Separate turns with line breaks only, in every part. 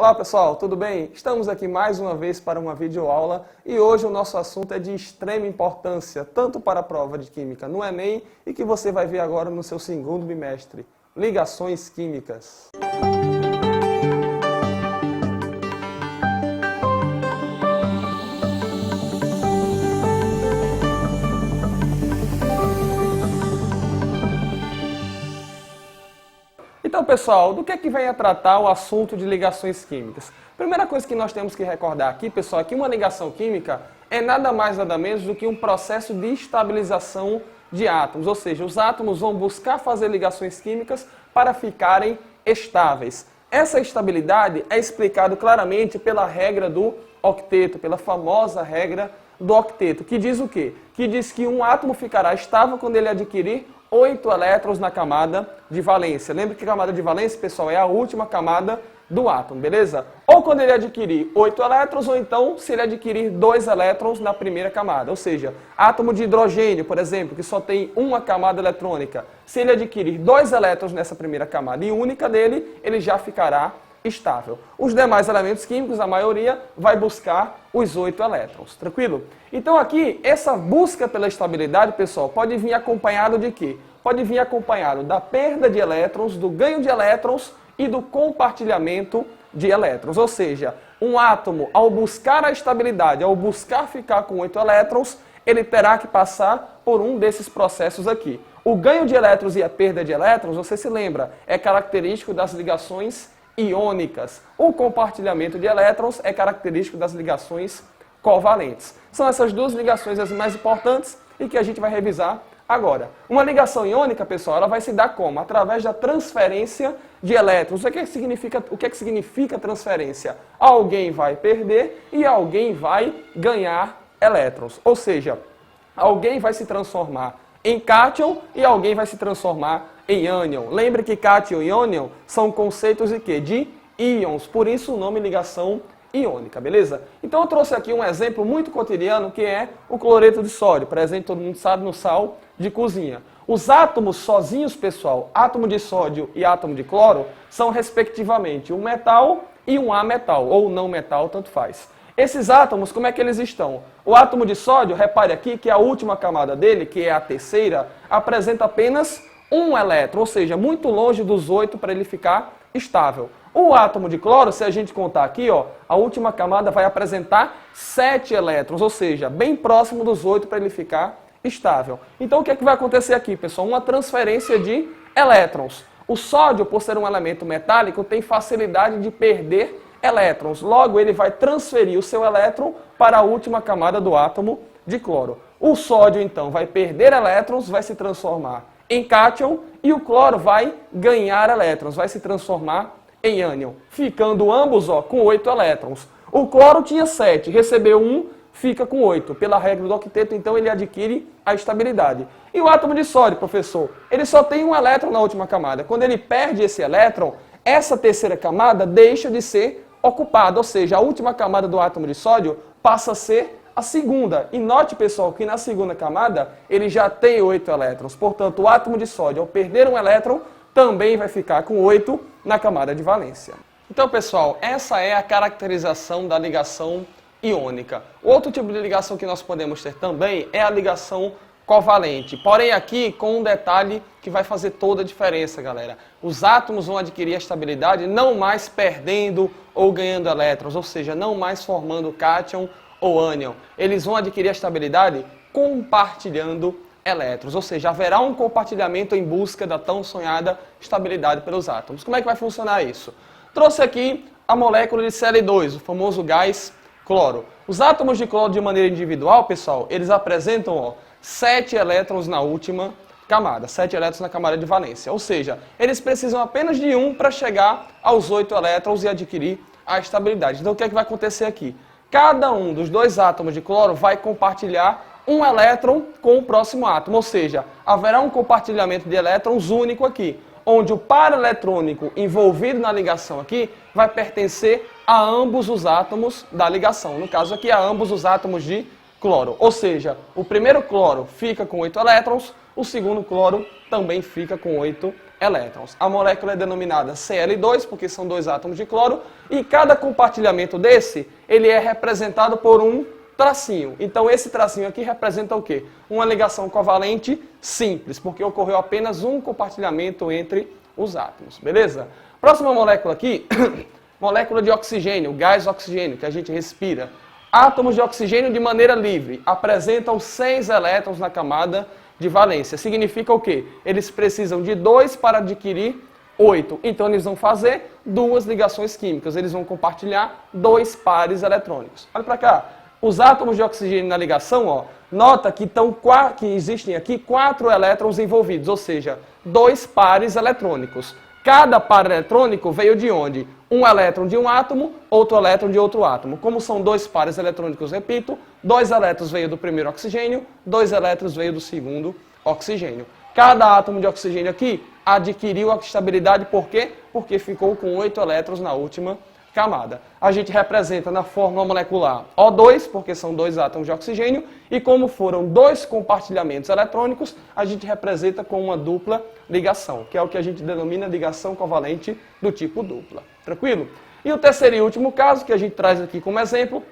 Olá pessoal, tudo bem? Estamos aqui mais uma vez para uma videoaula e hoje o nosso assunto é de extrema importância, tanto para a prova de Química no Enem e que você vai ver agora no seu segundo bimestre, ligações químicas. Então, pessoal, do que é que vem a tratar o assunto de ligações químicas? Primeira coisa que nós temos que recordar aqui, pessoal, é que uma ligação química é nada mais nada menos do que um processo de estabilização de átomos, ou seja, os átomos vão buscar fazer ligações químicas para ficarem estáveis. Essa estabilidade é explicada claramente pela regra do octeto, pela famosa regra do octeto, que diz o quê? Que diz que um átomo ficará estável quando ele adquirir 8 elétrons na camada de valência. Lembra que a camada de valência, pessoal, é a última camada do átomo, beleza? Ou quando ele adquirir 8 elétrons, ou então se ele adquirir 2 elétrons na primeira camada. Ou seja, átomo de hidrogênio, por exemplo, que só tem uma camada eletrônica. Se ele adquirir 2 elétrons nessa primeira camada e única dele, ele já ficará estável. Os demais elementos químicos, a maioria, vai buscar os 8 elétrons, tranquilo? Então aqui, essa busca pela estabilidade, pessoal, pode vir acompanhado de quê? Pode vir acompanhado da perda de elétrons, do ganho de elétrons e do compartilhamento de elétrons. Ou seja, um átomo, ao buscar a estabilidade, ao buscar ficar com 8 elétrons, ele terá que passar por um desses processos aqui. O ganho de elétrons e a perda de elétrons, você se lembra, é característico das ligações iônicas. O compartilhamento de elétrons é característico das ligações covalentes. São essas duas ligações as mais importantes e que a gente vai revisar agora. Uma ligação iônica, pessoal, ela vai se dar como? Através da transferência de elétrons. O que significa transferência? Alguém vai perder e alguém vai ganhar elétrons. Ou seja, alguém vai se transformar em cátion e alguém vai se transformar em ânion. Lembre que cátion e ânion são conceitos de quê? De íons, por isso o nome ligação iônica, beleza? Então eu trouxe aqui um exemplo muito cotidiano que é o cloreto de sódio, presente, todo mundo sabe, no sal de cozinha. Os átomos sozinhos, pessoal, átomo de sódio e átomo de cloro, são respectivamente um metal e um ametal, ou não metal, tanto faz. Esses átomos, como é que eles estão? O átomo de sódio, repare aqui que a última camada dele, que é a terceira, apresenta apenas um elétron, ou seja, muito longe dos 8 para ele ficar estável. O átomo de cloro, se a gente contar aqui, ó, a última camada vai apresentar 7 elétrons, ou seja, bem próximo dos 8 para ele ficar estável. Então o que é que vai acontecer aqui, pessoal? Uma transferência de elétrons. O sódio, por ser um elemento metálico, tem facilidade de perder elétrons. Logo, ele vai transferir o seu elétron para a última camada do átomo de cloro. O sódio, então, vai perder elétrons, vai se transformar em cátion e o cloro vai ganhar elétrons, vai se transformar em ânion, ficando ambos com 8 elétrons. O cloro tinha 7, recebeu 1, fica com 8. Pela regra do octeto, então, ele adquire a estabilidade. E o átomo de sódio, professor? Ele só tem um elétron na última camada. Quando ele perde esse elétron, essa terceira camada deixa de ser ocupada, ou seja, a última camada do átomo de sódio passa a ser a segunda. E note, pessoal, que na segunda camada ele já tem 8 elétrons. Portanto, o átomo de sódio, ao perder um elétron, também vai ficar com 8 na camada de valência. Então, pessoal, essa é a caracterização da ligação iônica. Outro tipo de ligação que nós podemos ter também é a ligação covalente. Porém, aqui com um detalhe que vai fazer toda a diferença, galera. Os átomos vão adquirir a estabilidade não mais perdendo ou ganhando elétrons, ou seja, não mais formando cátion ou ânion. Eles vão adquirir a estabilidade compartilhando elétrons, ou seja, haverá um compartilhamento em busca da tão sonhada estabilidade pelos átomos. Como é que vai funcionar isso? Trouxe aqui a molécula de Cl2, o famoso gás cloro. Os átomos de cloro de maneira individual, pessoal, eles apresentam 7 elétrons na última camada, 7 elétrons na camada de valência. Ou seja, eles precisam apenas de 1 para chegar aos 8 elétrons e adquirir a estabilidade. Então o que é que vai acontecer aqui? Cada um dos 2 átomos de cloro vai compartilhar um elétron com o próximo átomo, ou seja, haverá um compartilhamento de elétrons único aqui, onde o par eletrônico envolvido na ligação aqui vai pertencer a ambos os átomos da ligação, no caso aqui a ambos os átomos de cloro, ou seja, o primeiro cloro fica com 8 elétrons, o segundo cloro também fica com 8 elétrons. A molécula é denominada Cl2, porque são dois átomos de cloro, e cada compartilhamento desse, ele é representado por um tracinho. Então esse tracinho aqui representa o quê? Uma ligação covalente simples, porque ocorreu apenas um compartilhamento entre os átomos, beleza? Próxima molécula aqui, molécula de oxigênio, gás oxigênio, que a gente respira. Átomos de oxigênio de maneira livre apresentam 6 elétrons na camada de valência. Significa o quê? Eles precisam de 2 para adquirir 8. Então eles vão fazer 2 ligações químicas. Eles vão compartilhar 2 pares eletrônicos. Olha para cá. Os átomos de oxigênio na ligação, ó, nota que existem aqui 4 elétrons envolvidos, ou seja, 2 pares eletrônicos. Cada par eletrônico veio de onde? Um elétron de um átomo, outro elétron de outro átomo. Como são 2 pares eletrônicos, repito, 2 elétrons veio do primeiro oxigênio, 2 elétrons veio do segundo oxigênio. Cada átomo de oxigênio aqui adquiriu a estabilidade, por quê? Porque ficou com 8 elétrons na última camada. A gente representa na fórmula molecular O2, porque são 2 átomos de oxigênio, e como foram 2 compartilhamentos eletrônicos, a gente representa com uma dupla ligação, que é o que a gente denomina ligação covalente do tipo dupla. Tranquilo? E o terceiro e último caso, que a gente traz aqui como exemplo,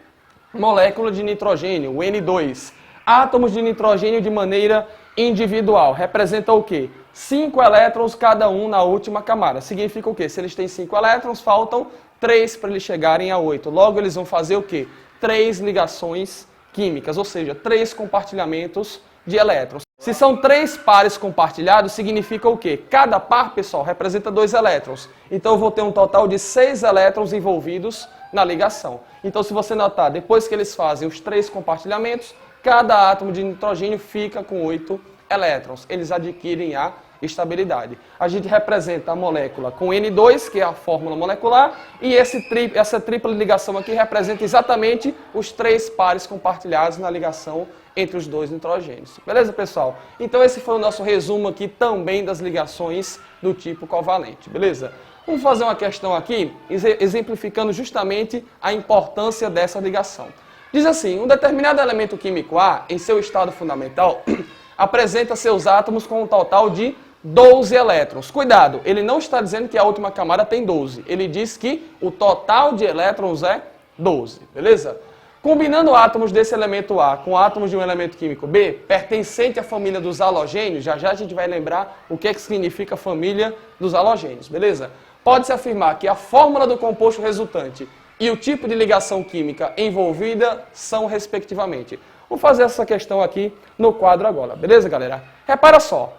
molécula de nitrogênio, o N2. Átomos de nitrogênio de maneira individual. Representa o quê? 5 elétrons cada um na última camada. Significa o quê? Se eles têm 5 elétrons, faltam 3 para eles chegarem a 8. Logo, eles vão fazer o quê? 3 ligações químicas, ou seja, 3 compartilhamentos de elétrons. Se são 3 pares compartilhados, significa o quê? Cada par, pessoal, representa 2 elétrons. Então, eu vou ter um total de 6 elétrons envolvidos na ligação. Então, se você notar, depois que eles fazem os 3 compartilhamentos, cada átomo de nitrogênio fica com 8 elétrons. Eles adquirem a estabilidade. A gente representa a molécula com N2, que é a fórmula molecular, e essa tripla ligação aqui representa exatamente os 3 pares compartilhados na ligação entre os 2 nitrogênios. Beleza, pessoal? Então esse foi o nosso resumo aqui também das ligações do tipo covalente, beleza? Vamos fazer uma questão aqui, exemplificando justamente a importância dessa ligação. Diz assim, um determinado elemento químico A, em seu estado fundamental, apresenta seus átomos com um total de 12 elétrons. Cuidado, ele não está dizendo que a última camada tem 12. Ele diz que o total de elétrons é 12, beleza? Combinando átomos desse elemento A com átomos de um elemento químico B, pertencente à família dos halogênios, já já a gente vai lembrar o que significa a família dos halogênios, beleza? Pode-se afirmar que a fórmula do composto resultante e o tipo de ligação química envolvida são respectivamente. Vou fazer essa questão aqui no quadro agora, beleza, galera? Repara só.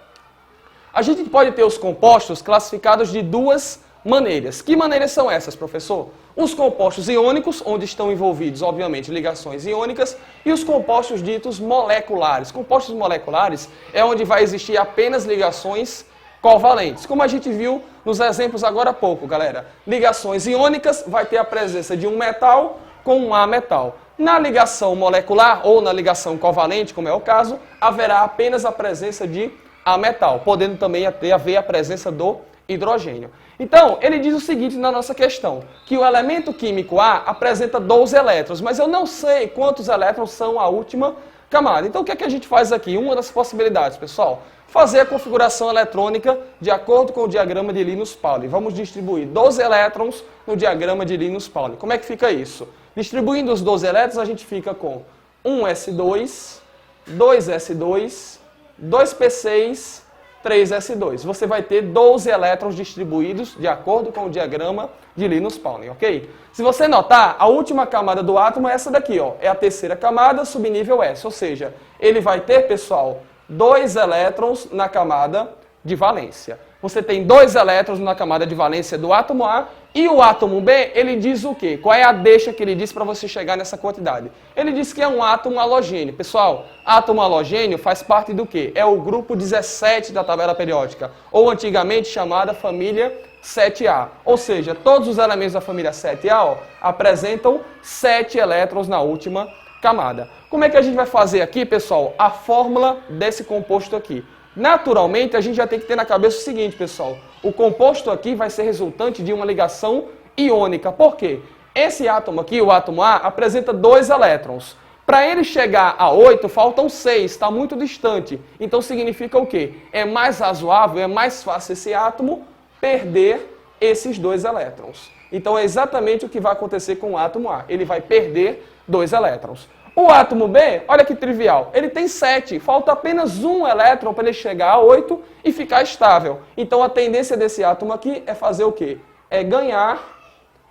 A gente pode ter os compostos classificados de 2 maneiras. Que maneiras são essas, professor? Os compostos iônicos, onde estão envolvidos, obviamente, ligações iônicas, e os compostos ditos moleculares. Compostos moleculares é onde vai existir apenas ligações covalentes. Como a gente viu nos exemplos agora há pouco, galera. Ligações iônicas vai ter a presença de um metal com um ametal. Na ligação molecular ou na ligação covalente, como é o caso, haverá apenas a presença de ametal, podendo também haver a presença do hidrogênio. Então, ele diz o seguinte na nossa questão, que o elemento químico A apresenta 12 elétrons, mas eu não sei quantos elétrons são a última camada. Então, o que é que a gente faz aqui? Uma das possibilidades, pessoal, fazer a configuração eletrônica de acordo com o diagrama de Linus-Pauling. Vamos distribuir 12 elétrons no diagrama de Linus-Pauling. Como é que fica isso? Distribuindo os 12 elétrons, a gente fica com 1s2, 2s2, 2p6, 3s2. Você vai ter 12 elétrons distribuídos de acordo com o diagrama de Linus-Pauling, ok? Se você notar, a última camada do átomo é essa daqui, ó. É a terceira camada, subnível S. Ou seja, ele vai ter, pessoal, 2 elétrons na camada de valência. Você tem 2 elétrons na camada de valência do átomo A e o átomo B, ele diz o quê? Qual é a deixa que ele diz para você chegar nessa quantidade? Ele diz que é um átomo halogênio. Pessoal, átomo halogênio faz parte do quê? É o grupo 17 da tabela periódica, ou antigamente chamada família 7A. Ou seja, todos os elementos da família 7A ó, apresentam 7 elétrons na última camada. Como é que a gente vai fazer aqui, pessoal? A fórmula desse composto aqui. Naturalmente, a gente já tem que ter na cabeça o seguinte, pessoal. O composto aqui vai ser resultante de uma ligação iônica. Por quê? Esse átomo aqui, o átomo A, apresenta 2 elétrons. Para ele chegar a 8, faltam 6, está muito distante. Então significa o quê? É mais razoável, é mais fácil esse átomo perder esses 2 elétrons. Então é exatamente o que vai acontecer com o átomo A. Ele vai perder 2 elétrons. O átomo B, olha que trivial, ele tem 7, falta apenas 1 elétron para ele chegar a 8 e ficar estável. Então a tendência desse átomo aqui é fazer o quê? É ganhar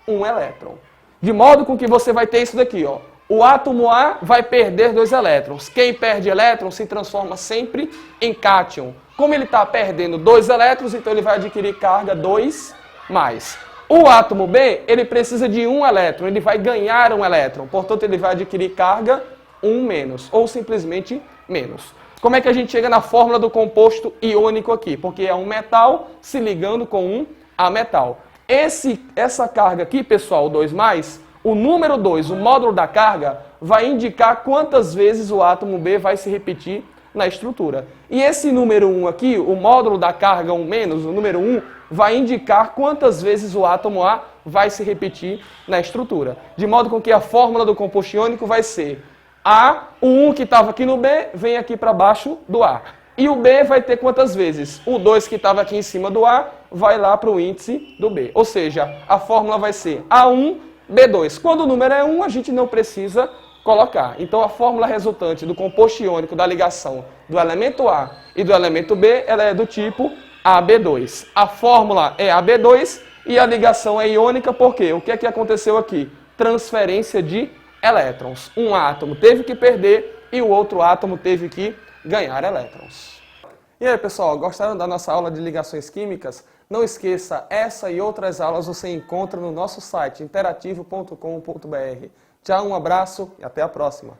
1 elétron. De modo com que você vai ter isso daqui, ó. O átomo A vai perder 2 elétrons. Quem perde elétrons se transforma sempre em cátion. Como ele está perdendo 2 elétrons, então ele vai adquirir carga 2 mais. O átomo B, ele precisa de 1 elétron, ele vai ganhar 1 elétron. Portanto, ele vai adquirir carga 1 menos, ou simplesmente menos. Como é que a gente chega na fórmula do composto iônico aqui? Porque é um metal se ligando com um ametal. Essa carga aqui, pessoal, o 2+, o número 2, o módulo da carga, vai indicar quantas vezes o átomo B vai se repetir na estrutura. E esse número 1 aqui, o módulo da carga 1-, o número 1, vai indicar quantas vezes o átomo A vai se repetir na estrutura. De modo com que a fórmula do composto iônico vai ser A, o 1 que estava aqui no B, vem aqui para baixo do A. E o B vai ter quantas vezes? O 2 que estava aqui em cima do A vai lá para o índice do B. Ou seja, a fórmula vai ser A1, B2. Quando o número é 1, a gente não precisa colocar. Então a fórmula resultante do composto iônico da ligação do elemento A e do elemento B, ela é do tipo AB2. A fórmula é AB2 e a ligação é iônica porque o que é que aconteceu aqui? Transferência de elétrons. Um átomo teve que perder e o outro átomo teve que ganhar elétrons. E aí, pessoal, gostaram da nossa aula de ligações químicas? Não esqueça, essa e outras aulas você encontra no nosso site interativo.com.br. Tchau, um abraço e até a próxima.